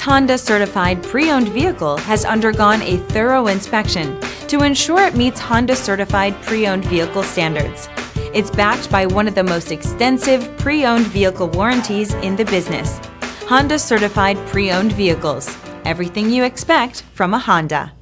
Honda certified pre-owned vehicle has undergone a thorough inspection to ensure it meets Honda certified pre-owned vehicle standards. It's backed by one of the most extensive pre-owned vehicle warranties in the business. Honda certified pre-owned vehicles. Everything you expect from a Honda.